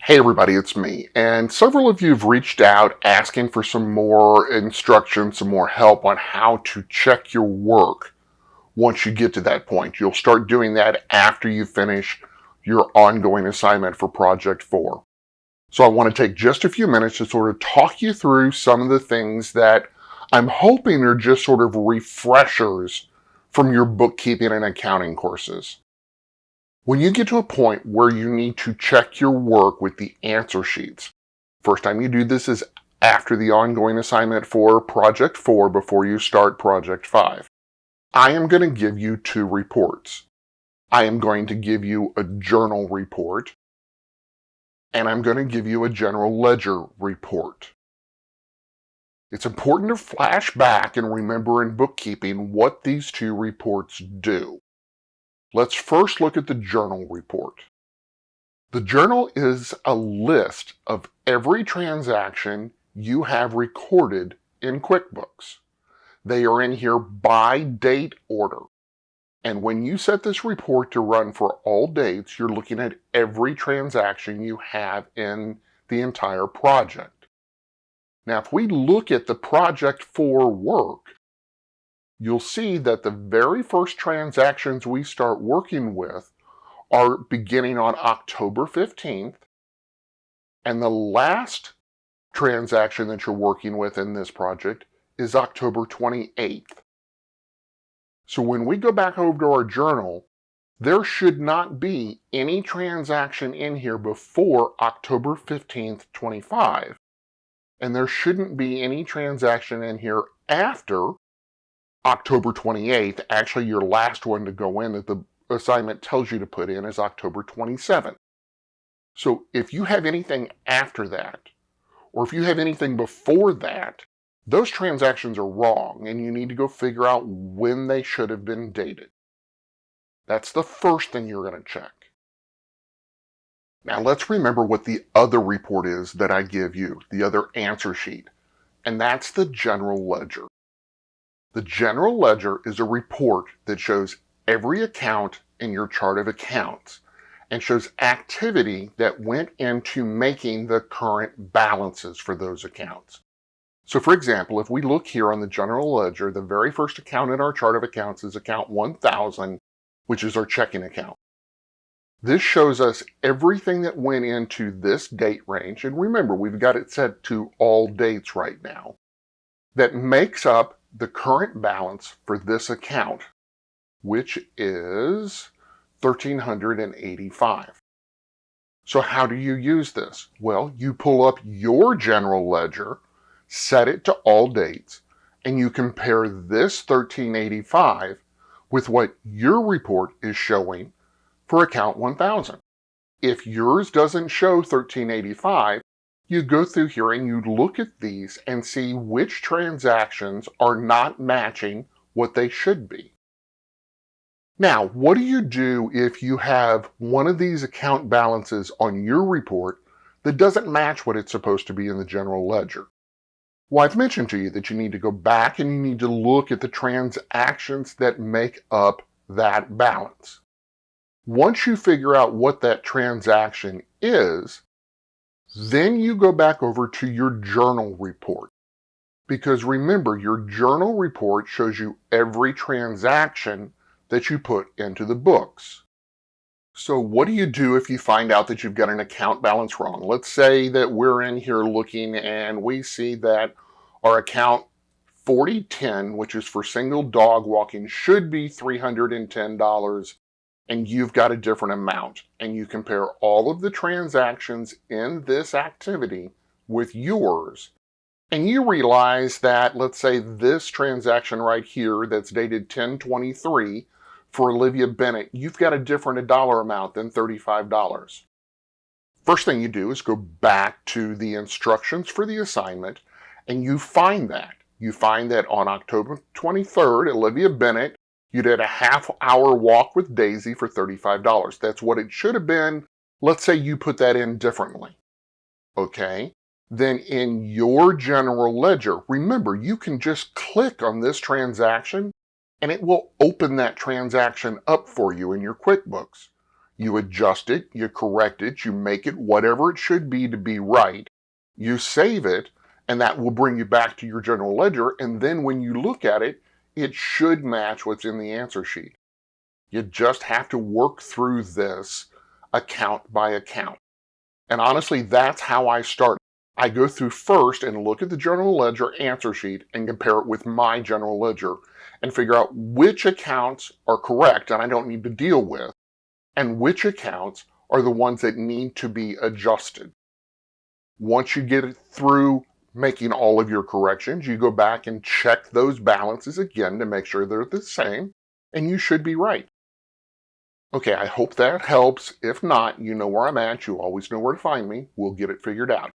Hey everybody, it's me. And several of you have reached out asking for some more instruction, some more help on how to check your work once you get to that point. You'll start doing that after you finish your ongoing assignment for Project 4. So I want to take just a few minutes to sort of talk you through some of the things that I'm hoping are just sort of refreshers from your bookkeeping and accounting courses. When you get to a point where you need to check your work with the answer sheets, first time you do this is after the ongoing assignment for Project 4 before you start Project 5. I am going to give you two reports. I am going to give you a journal report, and I'm going to give you a general ledger report. It's important to flash back and remember in bookkeeping what these two reports do. Let's first look at the journal report. The journal is a list of every transaction you have recorded in QuickBooks. They are in here by date order. And when you set this report to run for all dates, you're looking at every transaction you have in the entire project. Now, if we look at the Project 4 work, you'll see that the very first transactions we start working with are beginning on October 15th, and the last transaction that you're working with in this project is October 28th. So when we go back over to our journal, there should not be any transaction in here before October 15th, 25, and there shouldn't be any transaction in here after October 28th. Actually, your last one to go in that the assignment tells you to put in is October 27th. So if you have anything after that, or if you have anything before that, those transactions are wrong and you need to go figure out when they should have been dated. That's the first thing you're going to check. Now let's remember what the other report is that I give you, the other answer sheet, and that's the general ledger. The general ledger is a report that shows every account in your chart of accounts and shows activity that went into making the current balances for those accounts. So for example, if we look here on the general ledger, the very first account in our chart of accounts is account 1000, which is our checking account. This shows us everything that went into this date range, and remember, we've got it set to all dates right now, that makes up the current balance for this account, which is $1,385. So how do you use this? Well, you pull up your general ledger, set it to all dates, and you compare this $1,385 with what your report is showing for account 1000. If yours doesn't show $1,385, you go through here and you look at these and see which transactions are not matching what they should be. Now, what do you do if you have one of these account balances on your report that doesn't match what it's supposed to be in the general ledger? Well, I've mentioned to you that you need to go back and you need to look at the transactions that make up that balance. Once you figure out what that transaction is, then you go back over to your journal report. Because remember, your journal report shows you every transaction that you put into the books. So what do you do if you find out that you've got an account balance wrong? Let's say that we're in here looking and we see that our account 4010, which is for single dog walking, should be $310, and you've got a different amount. And you compare all of the transactions in this activity with yours, and you realize that, let's say this transaction right here that's dated 10/23 for Olivia Bennett, you've got a different dollar amount than $35. First thing you do is go back to the instructions for the assignment and you find that. You find that on October 23rd, Olivia Bennett, you did a half-hour walk with Daisy for $35. That's what it should have been. Let's say you put that in differently. Okay? Then in your general ledger, remember, you can just click on this transaction and it will open that transaction up for you in your QuickBooks. You adjust it, you correct it, you make it whatever it should be to be right. You save it, and that will bring you back to your general ledger. And then when you look at it, it should match what's in the answer sheet. You just have to work through this account by account. And honestly, that's how I start. I go through first and look at the general ledger answer sheet and compare it with my general ledger and figure out which accounts are correct and I don't need to deal with, and which accounts are the ones that need to be adjusted. Once you get it through making all of your corrections, you go back and check those balances again to make sure they're the same, and you should be right. Okay, I hope that helps. If not, you know where I'm at. You always know where to find me. We'll get it figured out.